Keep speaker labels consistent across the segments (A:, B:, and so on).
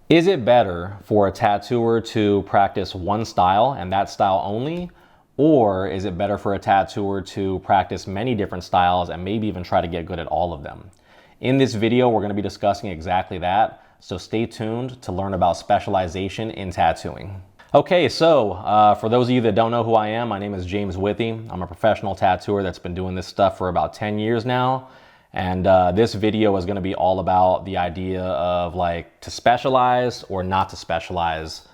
A: Is it better for a tattooer to practice one style and that style only? Or is it better for a tattooer to practice many different styles and maybe even try to get good at all of them? In this video, we're going to be discussing exactly that. So stay tuned to learn about specialization in tattooing. Okay, so for those of you that don't know who I am, my name is James Withy. I'm a professional tattooer that's been doing this stuff for about 10 years now. And this video is going to be all about the idea of like to specialize or not to specialize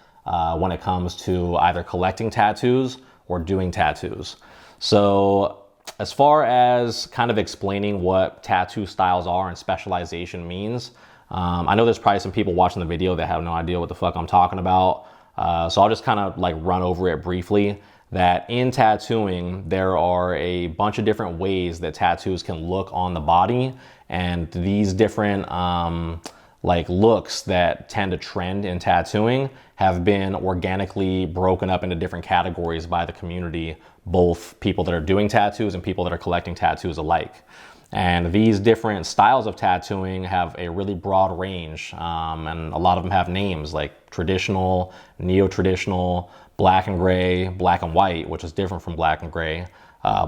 A: when it comes to either collecting tattoos or doing tattoos. So as far as kind of explaining what tattoo styles are and specialization means, I know there's probably some people watching the video that have no idea what the fuck I'm talking about. So I'll just kind of like run over it briefly. That in tattooing, there are a bunch of different ways that tattoos can look on the body. And these different like looks that tend to trend in tattooing have been organically broken up into different categories by the community, both people that are doing tattoos and people that are collecting tattoos alike. And these different styles of tattooing have a really broad range, and a lot of them have names like traditional, neo-traditional, black and gray, black and white, which is different from black and gray,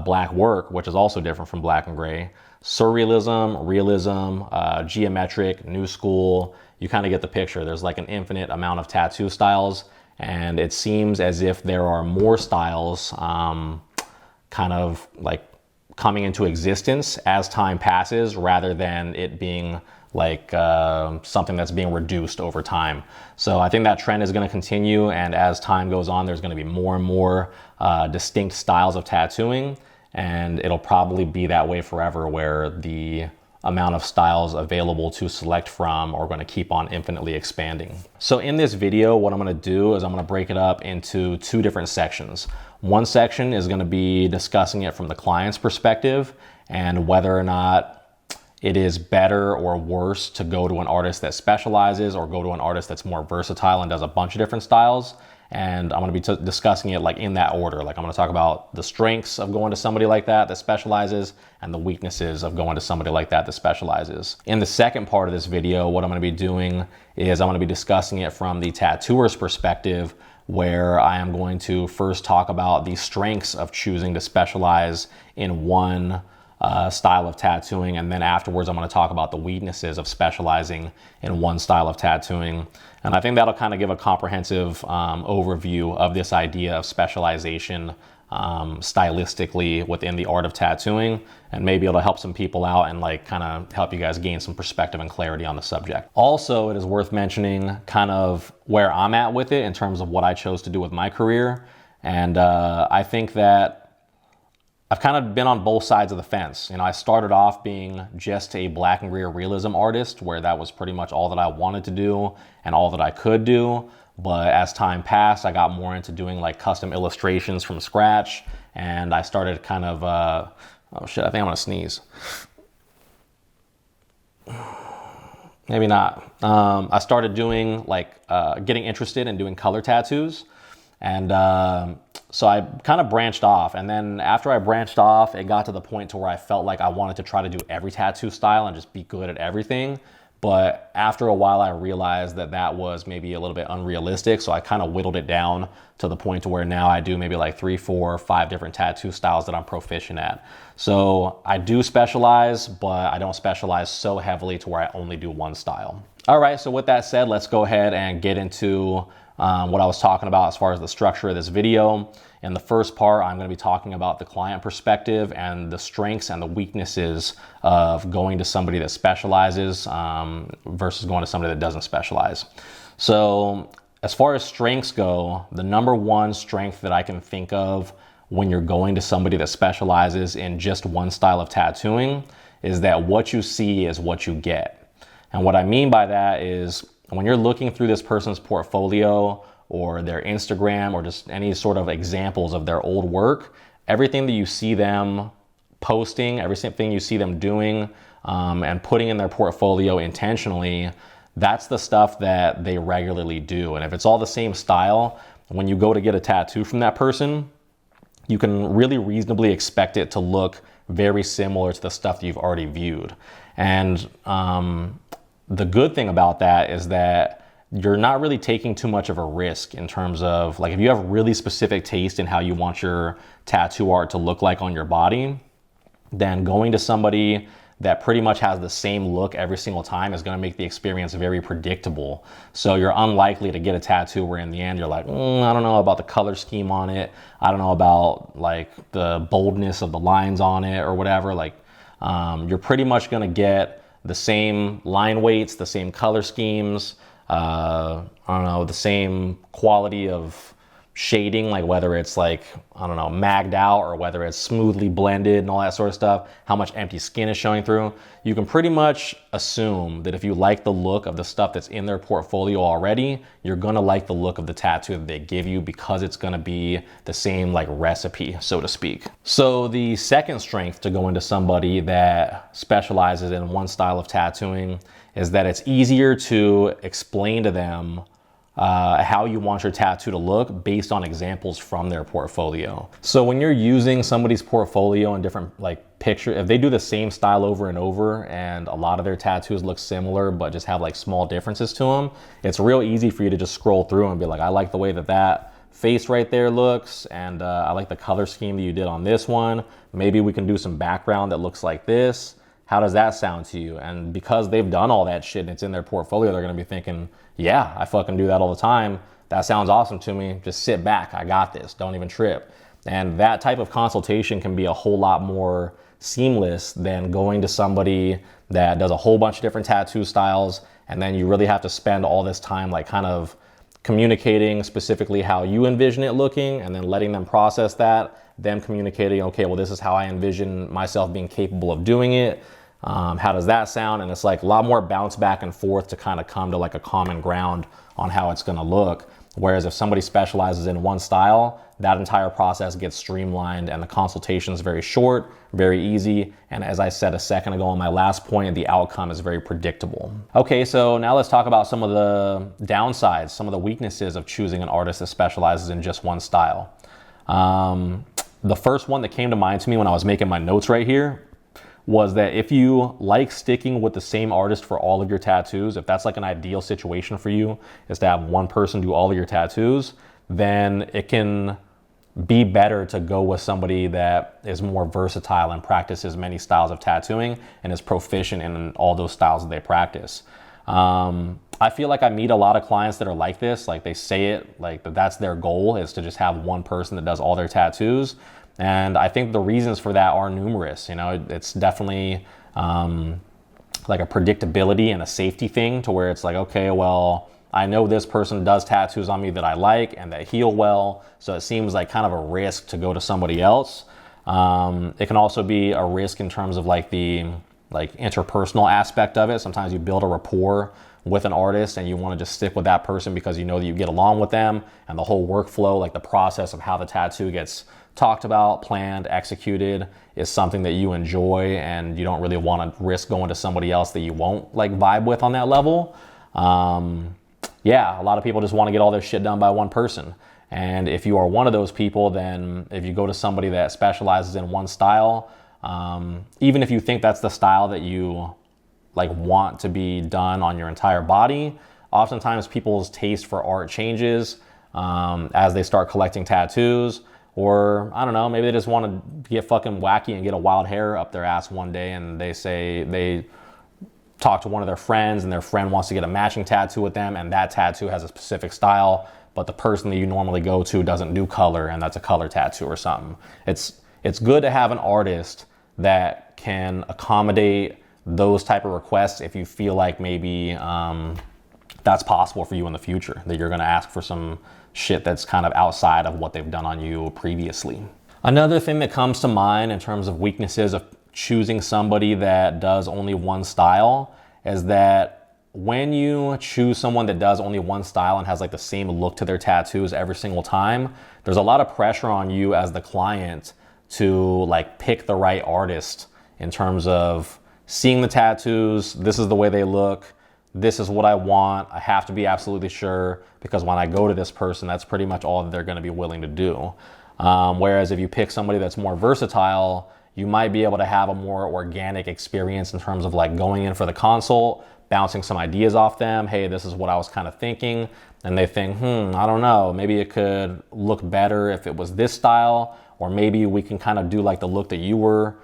A: black work, which is also different from black and gray, surrealism, realism, geometric, new school. You kind of get the picture. There's like an infinite amount of tattoo styles, and it seems as if there are more styles kind of like coming into existence as time passes rather than it being like something that's being reduced over time. So I think that trend is going to continue, and as time goes on, there's going to be more and more distinct styles of tattooing, and it'll probably be that way forever, where the amount of styles available to select from are going to keep on infinitely expanding. So in this video, what I'm going to do is I'm going to break it up into two different sections. One section is going to be discussing it from the client's perspective and whether or not it is better or worse to go to an artist that specializes or go to an artist that's more versatile and does a bunch of different styles. And I'm going to be discussing it like in that order. Like I'm going to talk about the strengths of going to somebody like that specializes and the weaknesses of going to somebody like that specializes. In the second part of this video, what I'm going to be doing is I'm going to be discussing it from the tattooer's perspective, where I am going to first talk about the strengths of choosing to specialize in one style of tattooing, and then afterwards I'm going to talk about the weaknesses of specializing in one style of tattooing. And I think that'll kind of give a comprehensive overview of this idea of specialization stylistically within the art of tattooing, and maybe it'll help some people out and like kind of help you guys gain some perspective and clarity on the subject. Also, it is worth mentioning kind of where I'm at with it in terms of what I chose to do with my career. And I think that I've kind of been on both sides of the fence. You know, I started off being just a black and gray realism artist, where that was pretty much all that I wanted to do and all that I could do. But as time passed, I got more into doing like custom illustrations from scratch, and I started kind of, oh shit, I think I'm gonna sneeze. Maybe not. I started doing like, getting interested in doing color tattoos. And so I kind of branched off, and then after I branched off, it got to the point to where I felt like I wanted to try to do every tattoo style and just be good at everything. But after a while, I realized that that was maybe a little bit unrealistic. So I kind of whittled it down to the point to where now I do maybe like 3, 4, 5 different tattoo styles that I'm proficient at. So I do specialize, but I don't specialize so heavily to where I only do one style. All right, so with that said, let's go ahead and get into what I was talking about as far as the structure of this video. In the first part, I'm going to be talking about the client perspective and the strengths and the weaknesses of going to somebody that specializes versus going to somebody that doesn't specialize. So as far as strengths go, the number one strength that I can think of when you're going to somebody that specializes in just one style of tattooing is that what you see is what you get. And what I mean by that is when you're looking through this person's portfolio or their Instagram or just any sort of examples of their old work, everything that you see them posting, everything you see them doing and putting in their portfolio intentionally, that's the stuff that they regularly do. And if it's all the same style, when you go to get a tattoo from that person, you can really reasonably expect it to look very similar to the stuff that you've already viewed. And the good thing about that is that you're not really taking too much of a risk in terms of like, if you have really specific taste in how you want your tattoo art to look like on your body, then going to somebody that pretty much has the same look every single time is going to make the experience very predictable. So you're unlikely to get a tattoo where in the end you're like, I don't know about the color scheme on it. I don't know about like the boldness of the lines on it or whatever. Like you're pretty much going to get the same line weights, the same color schemes, I don't know, the same quality of shading, like whether it's like, I don't know, magged out or whether it's smoothly blended and all that sort of stuff, how much empty skin is showing through. You can pretty much assume that if you like the look of the stuff that's in their portfolio already, you're gonna like the look of the tattoo that they give you because it's gonna be the same like recipe, so to speak. So the second strength to go into somebody that specializes in one style of tattooing is that it's easier to explain to them how you want your tattoo to look based on examples from their portfolio. So when you're using somebody's portfolio in different like picture, if they do the same style over and over and a lot of their tattoos look similar but just have like small differences to them, it's real easy for you to just scroll through and be like, I like the way that that face right there looks, and I like the color scheme that you did on this one. Maybe we can do some background that looks like this. How does that sound to you? And because they've done all that shit and it's in their portfolio, they're gonna be thinking, yeah, I fucking do that all the time. That sounds awesome to me. Just sit back, I got this, don't even trip. And that type of consultation can be a whole lot more seamless than going to somebody that does a whole bunch of different tattoo styles, and then you really have to spend all this time like kind of communicating specifically how you envision it looking and then letting them process that, them communicating, okay, well, this is how I envision myself being capable of doing it. How does that sound? And it's like a lot more bounce back and forth to kind of come to like a common ground on how it's going to look. Whereas if somebody specializes in one style, that entire process gets streamlined and the consultation is very short, very easy. And as I said a second ago on my last point, the outcome is very predictable. Okay, so now let's talk about some of the downsides, some of the weaknesses of choosing an artist that specializes in just one style. The first one that came to mind to me when I was making my notes right here was that if you like sticking with the same artist for all of your tattoos, if that's like an ideal situation for you, is to have one person do all of your tattoos, then it can be better to go with somebody that is more versatile and practices many styles of tattooing and is proficient in all those styles that they practice. I feel like I meet a lot of clients that are like this, like they say it, like that's their goal, is to just have one person that does all their tattoos. And I think the reasons for that are numerous. You know, it's definitely like a predictability and a safety thing to where it's like, okay, well, I know this person does tattoos on me that I like and that heal well. So it seems like kind of a risk to go to somebody else. It can also be a risk in terms of like the interpersonal aspect of it. Sometimes you build a rapport with an artist and you want to just stick with that person because you know that you get along with them, and the whole workflow, like the process of how the tattoo gets talked about, planned, executed, is something that you enjoy, and you don't really want to risk going to somebody else that you won't like vibe with on that level. Yeah, a lot of people just want to get all their shit done by one person. And if you are one of those people, then if you go to somebody that specializes in one style, even if you think that's the style that you like want to be done on your entire body, oftentimes people's taste for art changes as they start collecting tattoos. Or I don't know, maybe they just want to get fucking wacky and get a wild hair up their ass one day, and they say they talk to one of their friends and their friend wants to get a matching tattoo with them, and that tattoo has a specific style, but the person that you normally go to doesn't do color, and that's a color tattoo or something. It's good to have an artist that can accommodate those type of requests if you feel like maybe that's possible for you in the future, that you're going to ask for some shit that's kind of outside of what they've done on you previously. Another thing that comes to mind in terms of weaknesses of choosing somebody that does only one style is that when you choose someone that does only one style and has like the same look to their tattoos every single time, there's a lot of pressure on you as the client to like pick the right artist in terms of seeing the tattoos. This is the way they look. This is what I want. I have to be absolutely sure, because when I go to this person, that's pretty much all that they're going to be willing to do. Whereas if you pick somebody that's more versatile, you might be able to have a more organic experience in terms of like going in for the consult, bouncing some ideas off them. Hey, this is what I was kind of thinking. And they think, I don't know, maybe it could look better if it was this style, or maybe we can kind of do like the look that you were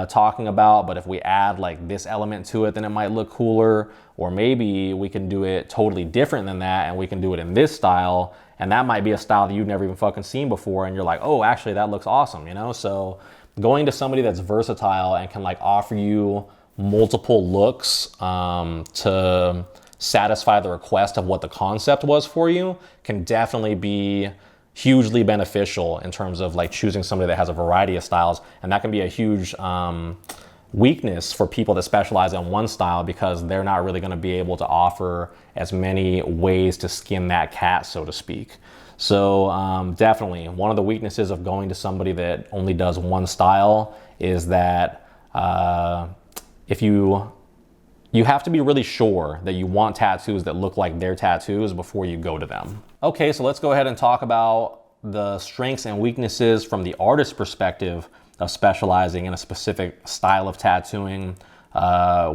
A: talking about, but if we add like this element to it, then it might look cooler. Or maybe we can do it totally different than that, and we can do it in this style, and that might be a style that you've never even fucking seen before, and you're like, oh, actually that looks awesome, you know? So going to somebody that's versatile and can like offer you multiple looks to satisfy the request of what the concept was for you can definitely be hugely beneficial in terms of like choosing somebody that has a variety of styles. And that can be a huge weakness for people that specialize in one style, because they're not really going to be able to offer as many ways to skin that cat, so to speak. So definitely one of the weaknesses of going to somebody that only does one style is that if you have to be really sure that you want tattoos that look like their tattoos before you go to them. Okay, so let's go ahead and talk about the strengths and weaknesses from the artist's perspective of specializing in a specific style of tattooing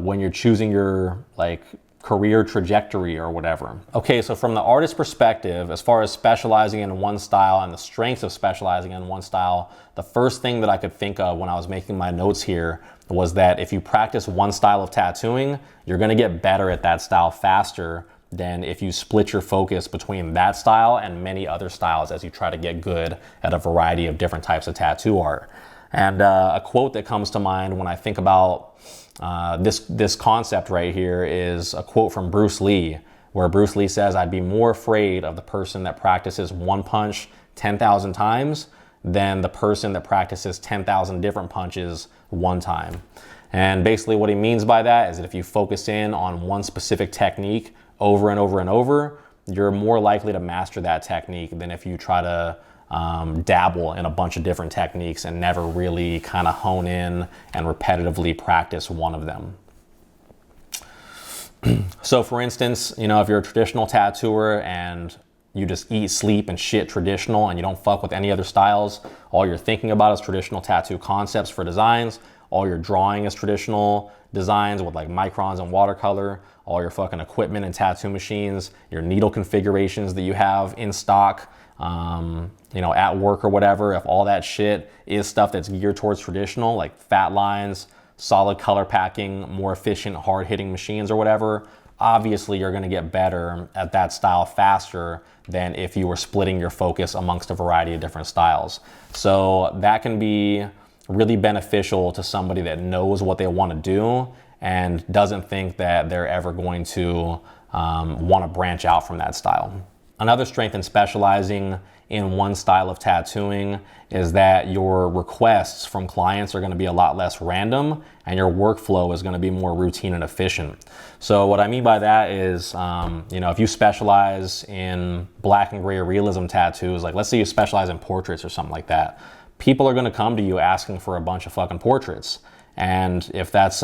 A: when you're choosing your like career trajectory or whatever. Okay, so from the artist's perspective, as far as specializing in one style and the strengths of specializing in one style, the first thing that I could think of when I was making my notes here was that if you practice one style of tattooing, you're gonna get better at that style faster than if you split your focus between that style and many other styles as you try to get good at a variety of different types of tattoo art. And a quote that comes to mind when I think about this concept right here is a quote from Bruce Lee, where Bruce Lee says, "I'd be more afraid of the person that practices one punch 10,000 times than the person that practices 10,000 different punches one time." And basically what he means by that is that if you focus in on one specific technique over and over and over, you're more likely to master that technique than if you try to dabble in a bunch of different techniques and never really kind of hone in and repetitively practice one of them. So for instance, you know, if you're a traditional tattooer and you just eat, sleep, and shit traditional and you don't fuck with any other styles, all you're thinking about is traditional tattoo concepts for designs, all you're drawing is traditional designs with like microns and watercolor, all your fucking equipment and tattoo machines, your needle configurations that you have in stock, you know, at work or whatever, if all that shit is stuff that's geared towards traditional, like fat lines, solid color packing, more efficient, hard-hitting machines or whatever, obviously you're gonna get better at that style faster than if you were splitting your focus amongst a variety of different styles. So that can be really beneficial to somebody that knows what they want to do and doesn't think that they're ever going to want to branch out from that style. Another strength in specializing in one style of tattooing is that your requests from clients are going to be a lot less random and your workflow is going to be more routine and efficient. So what I mean by that is, you know, if you specialize in black and gray realism tattoos, like let's say you specialize in portraits or something like that, people are going to come to you asking for a bunch of fucking portraits. And if that's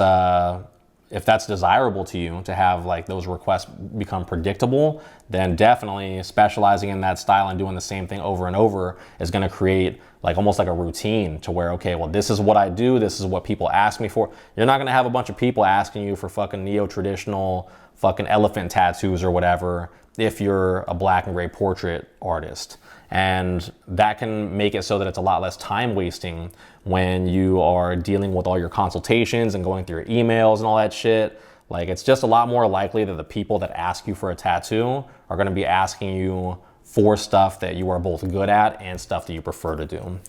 A: desirable to you to have like those requests become predictable, then definitely specializing in that style and doing the same thing over and over is going to create like almost like a routine to where, okay, well, this is what I do, this is what people ask me for. You're not going to have a bunch of people asking you for fucking neo-traditional fucking elephant tattoos or whatever if you're a black and gray portrait artist. And that can make it so that it's a lot less time wasting when you are dealing with all your consultations and going through your emails and all that shit. Like, it's just a lot more likely that the people that ask you for a tattoo are going to be asking you for stuff that you are both good at and stuff that you prefer to do.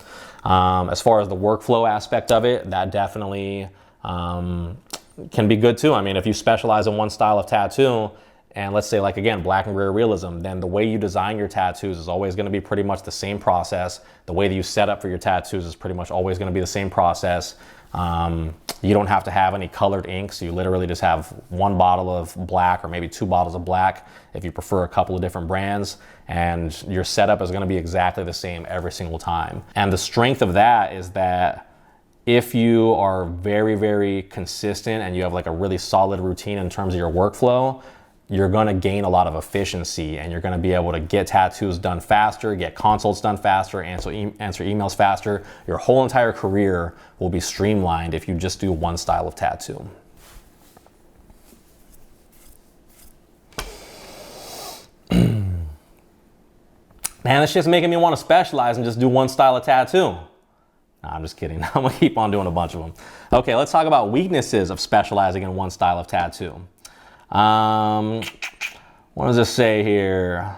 A: As far as the workflow aspect of it, that definitely can be good too. I mean, if you specialize in one style of tattoo, and let's say like, again, black and gray realism, then the way you design your tattoos is always going to be pretty much the same process. The way that you set up for your tattoos is pretty much always going to be the same process. You don't have to have any colored ink, so you literally just have one bottle of black or maybe two bottles of black if you prefer a couple of different brands, and your setup is going to be exactly the same every single time. And the strength of that is that if you are very, very consistent and you have like a really solid routine in terms of your workflow, you're going to gain a lot of efficiency and you're going to be able to get tattoos done faster, get consults done faster, answer emails faster. Your whole entire career will be streamlined if you just do one style of tattoo. Man, this shit's making me want to specialize and just do one style of tattoo. Nah, I'm just kidding. I'm gonna keep on doing a bunch of them. Okay, let's talk about weaknesses of specializing in one style of tattoo. What does this say here?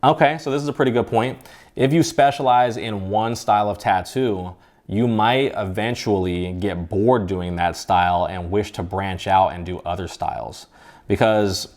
A: Okay, so this is a pretty good point. If you specialize in one style of tattoo, you might eventually get bored doing that style and wish to branch out and do other styles. Because,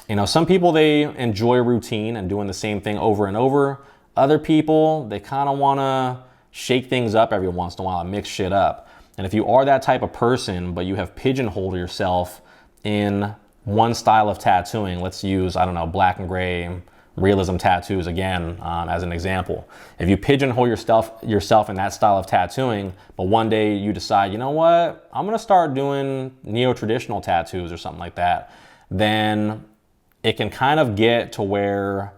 A: you know, some people, they enjoy routine and doing the same thing over and over. Other people, they kind of want to shake things up every once in a while and mix shit up. And if you are that type of person, but you have pigeonholed yourself in one style of tattooing, let's use, I don't know, black and gray realism tattoos again, as an example. If you pigeonhole yourself in that style of tattooing, but one day you decide, you know what, I'm gonna start doing neo-traditional tattoos or something like that, then it can kind of get to where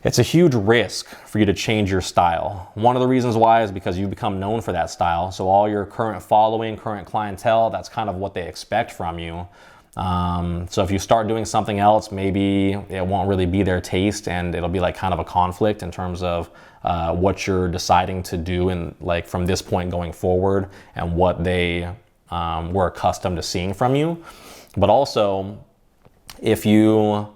A: it's a huge risk for you to change your style. One of the reasons why is because you become known for that style. So all your current following, current clientele, that's kind of what they expect from you. So if you start doing something else, maybe it won't really be their taste, and it'll be like kind of a conflict in terms of what you're deciding to do and like from this point going forward and what they were accustomed to seeing from you. But also, if you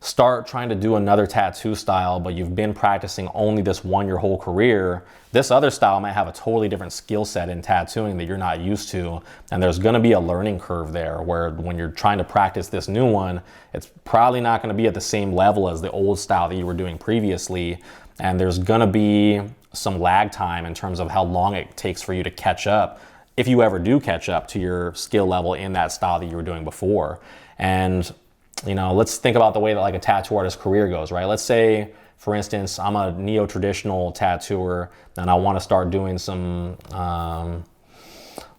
A: start trying to do another tattoo style, but you've been practicing only this one your whole career, this other style might have a totally different skill set in tattooing that you're not used to. And there's gonna be a learning curve there where when you're trying to practice this new one, it's probably not gonna be at the same level as the old style that you were doing previously. And there's gonna be some lag time in terms of how long it takes for you to catch up, if you ever do catch up to your skill level in that style that you were doing before. And you know, let's think about the way that like a tattoo artist's career goes, right? Let's say, for instance, I'm a neo-traditional tattooer and I want to start doing some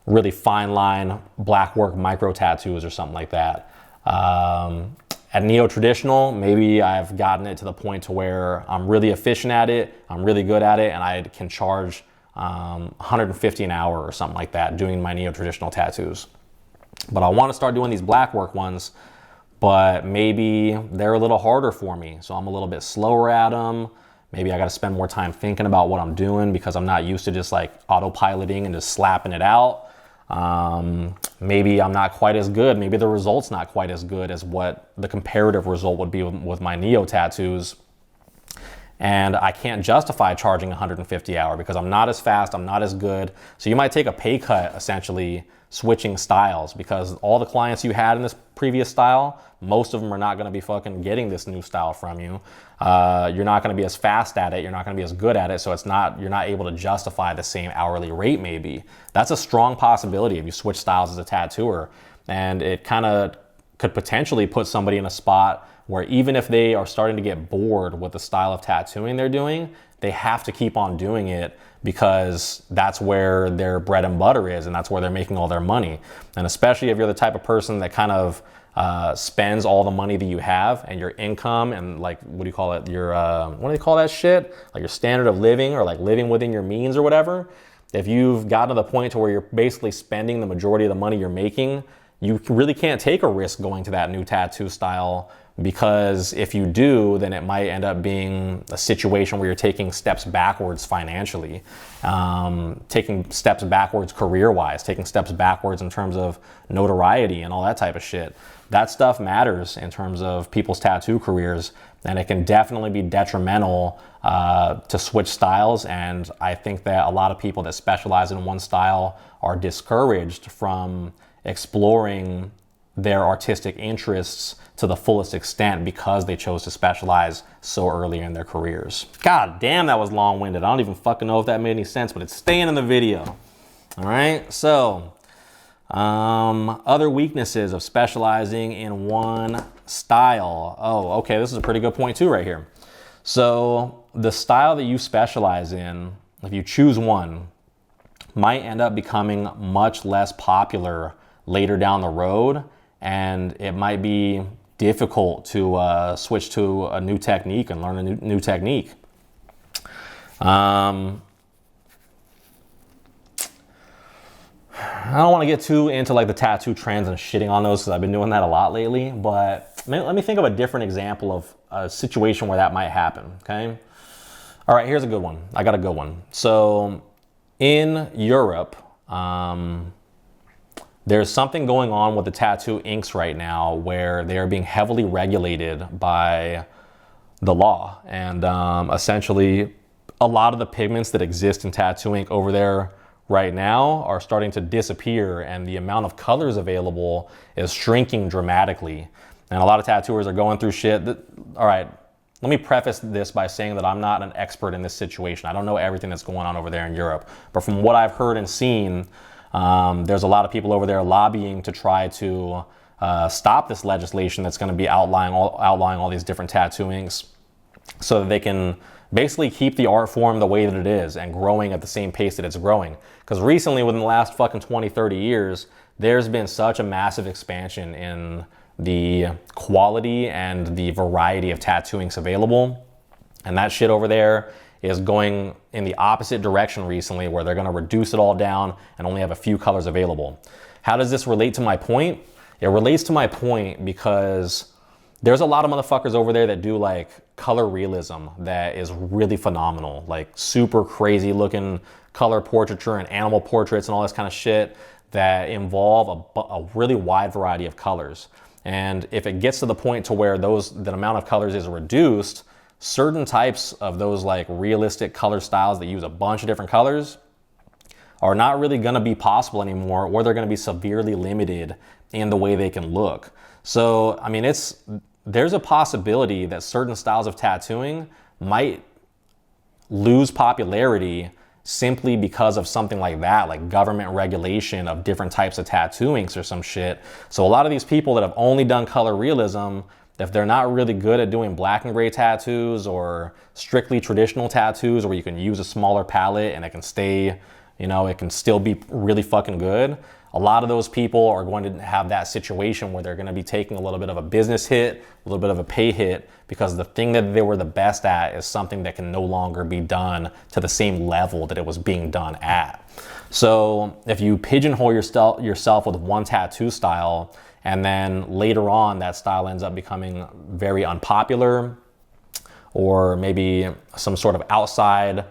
A: really fine line black work micro tattoos or something like that. At neo-traditional, maybe I've gotten it to the point to where I'm really efficient at it, I'm really good at it, and I can charge $150 an hour or something like that doing my neo-traditional tattoos. But I want to start doing these black work ones, but maybe they're a little harder for me. So I'm a little bit slower at them. Maybe I got to spend more time thinking about what I'm doing because I'm not used to just like autopiloting and just slapping it out. Maybe I'm not quite as good. Maybe the result's not quite as good as what the comparative result would be with my neo tattoos. And I can't justify charging $150 an hour because I'm not as fast, I'm not as good. So you might take a pay cut essentially switching styles because all the clients you had in this previous style, most of them are not going to be fucking getting this new style from you. You're not going to be as fast at it. You're not going to be as good at it. So you're not able to justify the same hourly rate maybe. That's a strong possibility if you switch styles as a tattooer. And it kind of could potentially put somebody in a spot where even if they are starting to get bored with the style of tattooing they're doing, they have to keep on doing it because that's where their bread and butter is and that's where they're making all their money. And especially if you're the type of person that kind of spends all the money that you have and your income and like, what do you call it? Your, what do they call that shit? Like your standard of living or like living within your means or whatever. If you've gotten to the point to where you're basically spending the majority of the money you're making, you really can't take a risk going to that new tattoo style, because if you do, then it might end up being a situation where you're taking steps backwards financially, taking steps backwards career-wise, taking steps backwards in terms of notoriety and all that type of shit. That stuff matters in terms of people's tattoo careers, and it can definitely be detrimental to switch styles. And I think that a lot of people that specialize in one style are discouraged from exploring their artistic interests to the fullest extent because they chose to specialize so early in their careers. God damn, that was long-winded. I don't even fucking know if that made any sense, but it's staying in the video. All right, so other weaknesses of specializing in one style. Oh, okay, this is a pretty good point too right here. So the style that you specialize in, if you choose one, might end up becoming much less popular later down the road, and it might be difficult to switch to a new technique and learn a new technique. I don't want to get too into like the tattoo trends and shitting on those because I've been doing that a lot lately, but let me think of a different example of a situation where that might happen, okay? All right, here's a good one. I got a good one. So in Europe, there's something going on with the tattoo inks right now where they are being heavily regulated by the law. And essentially, a lot of the pigments that exist in tattoo ink over there right now are starting to disappear, and the amount of colors available is shrinking dramatically. And a lot of tattooers are going through shit. All right, let me preface this by saying that I'm not an expert in this situation. I don't know everything that's going on over there in Europe. But from what I've heard and seen, there's a lot of people over there lobbying to try to stop this legislation that's going to be outlining all these different tattoo inks so that they can basically keep the art form the way that it is and growing at the same pace that it's growing. Because recently, within the last fucking 20, 30 years, there's been such a massive expansion in the quality and the variety of tattoo inks available. And that shit over there is going in the opposite direction recently, where they're gonna reduce it all down and only have a few colors available. How does this relate to my point? It relates to my point because there's a lot of motherfuckers over there that do like color realism that is really phenomenal, like super crazy looking color portraiture and animal portraits and all this kind of shit that involve a really wide variety of colors. And if it gets to the point to where the amount of colors is reduced, certain types of those like realistic color styles that use a bunch of different colors are not really going to be possible anymore, or they're going to be severely limited in the way they can look. So, I mean, there's a possibility that certain styles of tattooing might lose popularity simply because of something like that, like government regulation of different types of tattoo inks or some shit. So a lot of these people that have only done color realism, if they're not really good at doing black and gray tattoos or strictly traditional tattoos where you can use a smaller palette and it can stay, it can still be really fucking good, a lot of those people are going to have that situation where they're going to be taking a little bit of a business hit, a little bit of a pay hit, because the thing that they were the best at is something that can no longer be done to the same level that it was being done at. So if you pigeonhole yourself with one tattoo style, and then later on that style ends up becoming very unpopular, or maybe some sort of outside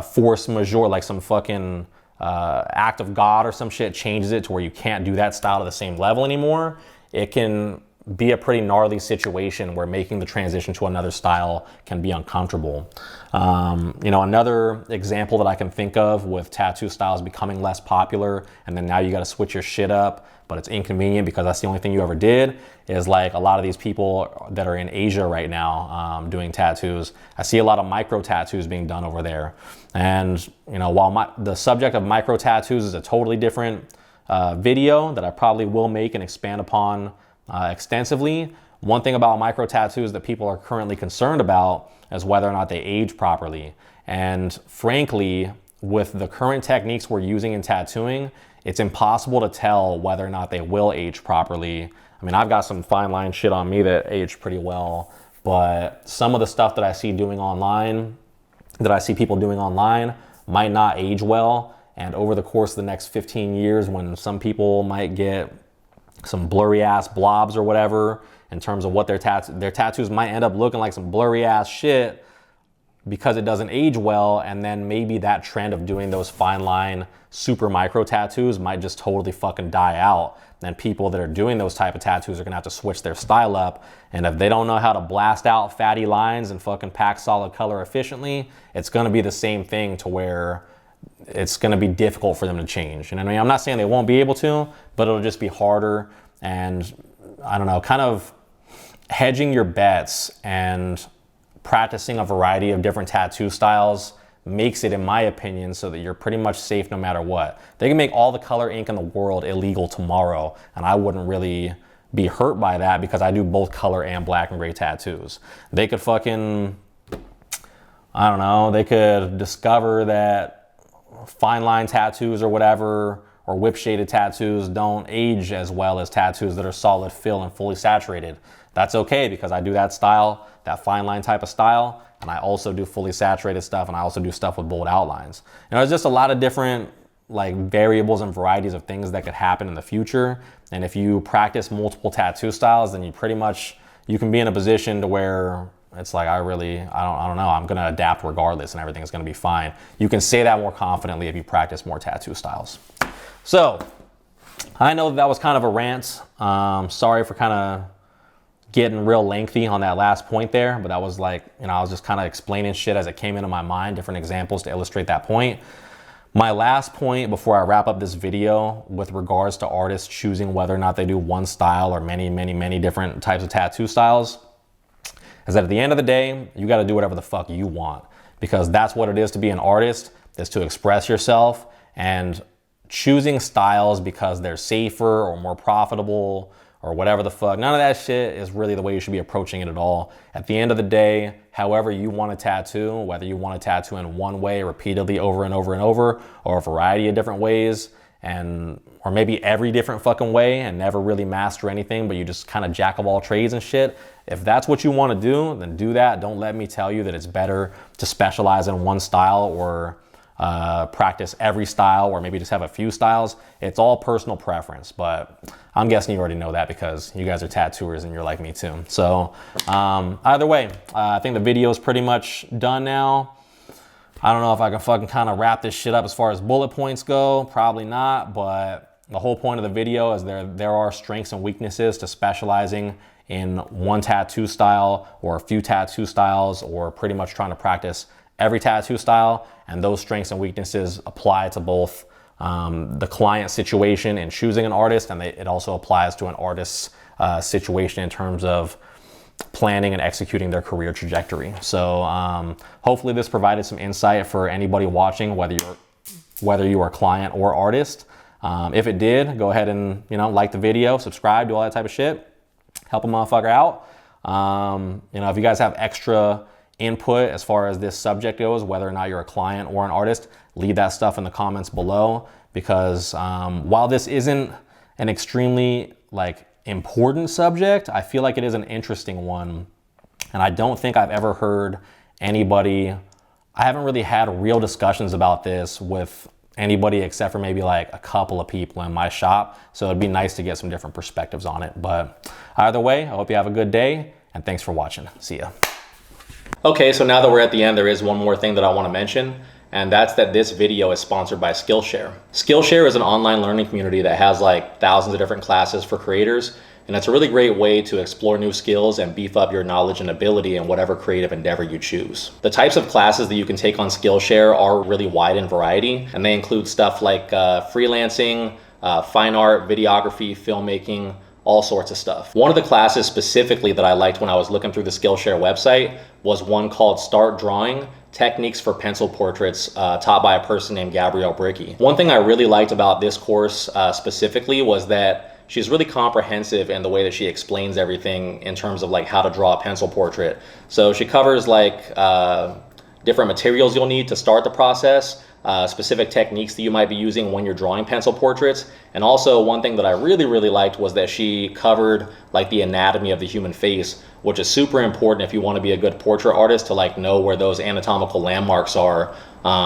A: force majeure, like some fucking act of God or some shit changes it to where you can't do that style to the same level anymore, it can be a pretty gnarly situation where making the transition to another style can be uncomfortable. Another example that I can think of with tattoo styles becoming less popular, and then now you got to switch your shit up, but it's inconvenient because that's the only thing you ever did, is like a lot of these people that are in Asia right now doing tattoos. I see a lot of micro tattoos being done over there. And, while the subject of micro tattoos is a totally different video that I probably will make and expand upon extensively, one thing about micro tattoos that people are currently concerned about is whether or not they age properly. And frankly, with the current techniques we're using in tattooing, it's impossible to tell whether or not they will age properly. I mean, I've got some fine line shit on me that aged pretty well, but some of the stuff that I see people doing online might not age well. And over the course of the next 15 years, when some people might get some blurry ass blobs or whatever, in terms of what their tattoos might end up looking like some blurry ass shit because it doesn't age well. And then maybe that trend of doing those fine line super micro tattoos might just totally fucking die out. And people that are doing those type of tattoos are gonna have to switch their style up. And if they don't know how to blast out fatty lines and fucking pack solid color efficiently, it's gonna be the same thing to where it's gonna be difficult for them to change. And I mean, I'm not saying they won't be able to, but it'll just be harder. And I don't know, kind of hedging your bets and practicing a variety of different tattoo styles makes it, in my opinion, so that you're pretty much safe no matter what. They can make all the color ink in the world illegal tomorrow, and I wouldn't really be hurt by that because I do both color and black and gray tattoos. They could fucking, I don't know, they could discover that fine line tattoos or whatever, or whip shaded tattoos don't age as well as tattoos that are solid fill and fully saturated. That's okay because I do that style, that fine line type of style, and I also do fully saturated stuff, and I also do stuff with bold outlines. And there's just a lot of different like variables and varieties of things that could happen in the future And if you practice multiple tattoo styles, then you can be in a position to where it's like, I don't know, I'm gonna adapt regardless and everything's gonna be fine. You can say that more confidently if you practice more tattoo styles. So I know that was kind of a rant. Sorry for kind of getting real lengthy on that last point there, but that was like, I was just kind of explaining shit as it came into my mind, different examples to illustrate that point. My last point before I wrap up this video with regards to artists choosing whether or not they do one style or many different types of tattoo styles is that at the end of the day, you got to do whatever the fuck you want, because that's what it is to be an artist, is to express yourself. And choosing styles because they're safer or more profitable or whatever the fuck, none of that shit is really the way you should be approaching it at all. At the end of the day, however you want to tattoo, whether you want to tattoo in one way repeatedly over and over and over, or a variety of different ways, or maybe every different fucking way and never really master anything, but you just kind of jack of all trades and shit. If that's what you want to do, then do that. Don't let me tell you that it's better to specialize in one style or practice every style, or maybe just have a few styles. It's all personal preference, but I'm guessing you already know that because you guys are tattooers and you're like me too. So either way, I think the video is pretty much done now. I don't know if I can fucking kind of wrap this shit up as far as bullet points go. Probably not, but the whole point of the video is there are strengths and weaknesses to specializing in one tattoo style or a few tattoo styles, or pretty much trying to practice every tattoo style. And those strengths and weaknesses apply to both the client situation in choosing an artist, and it also applies to an artist's situation in terms of planning and executing their career trajectory. So hopefully this provided some insight for anybody watching, whether you are a client or artist. If it did, go ahead and like the video, subscribe, do all that type of shit. Help a motherfucker out. If you guys have extra input as far as this subject goes, whether or not you're a client or an artist, leave that stuff in the comments below, because while this isn't an extremely important subject, I feel like it is an interesting one. And I don't think I've ever heard I haven't really had real discussions about this with anybody except for maybe a couple of people in my shop. So it'd be nice to get some different perspectives on it. But either way, I hope you have a good day, and thanks for watching. See ya. Okay, so now that we're at the end, there is one more thing that I want to mention, and that's that this video is sponsored by Skillshare. Skillshare is an online learning community that has thousands of different classes for creators, and it's a really great way to explore new skills and beef up your knowledge and ability in whatever creative endeavor you choose. The types of classes that you can take on Skillshare are really wide in variety, and they include stuff like freelancing, fine art, videography, filmmaking, all sorts of stuff. One of the classes specifically that I liked when I was looking through the Skillshare website was one called Start Drawing: Techniques for Pencil Portraits, taught by a person named Gabrielle Bricky. One thing I really liked about this course specifically was that she's really comprehensive in the way that she explains everything in terms of how to draw a pencil portrait. So she covers different materials you'll need to start the process, specific techniques that you might be using when you're drawing pencil portraits. And also one thing that I really liked was that she covered the anatomy of the human face, which is super important if you want to be a good portrait artist, to know where those anatomical landmarks are,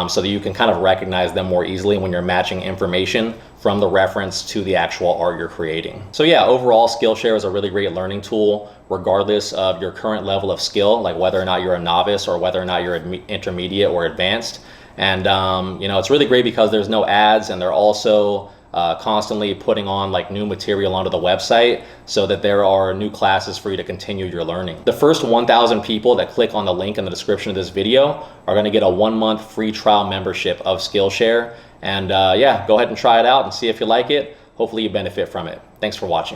A: so that you can kind of recognize them more easily when you're matching information from the reference to the actual art you're creating. So yeah, overall Skillshare is a really great learning tool regardless of your current level of skill, whether or not you're a novice or whether or not you're intermediate or advanced. And it's really great because there's no ads, and they're also constantly putting on new material onto the website so that there are new classes for you to continue your learning. The first 1,000 people that click on the link in the description of this video are going to get a 1-month free trial membership of Skillshare. And yeah, go ahead and try it out and see if you like it. Hopefully you benefit from it. Thanks for watching.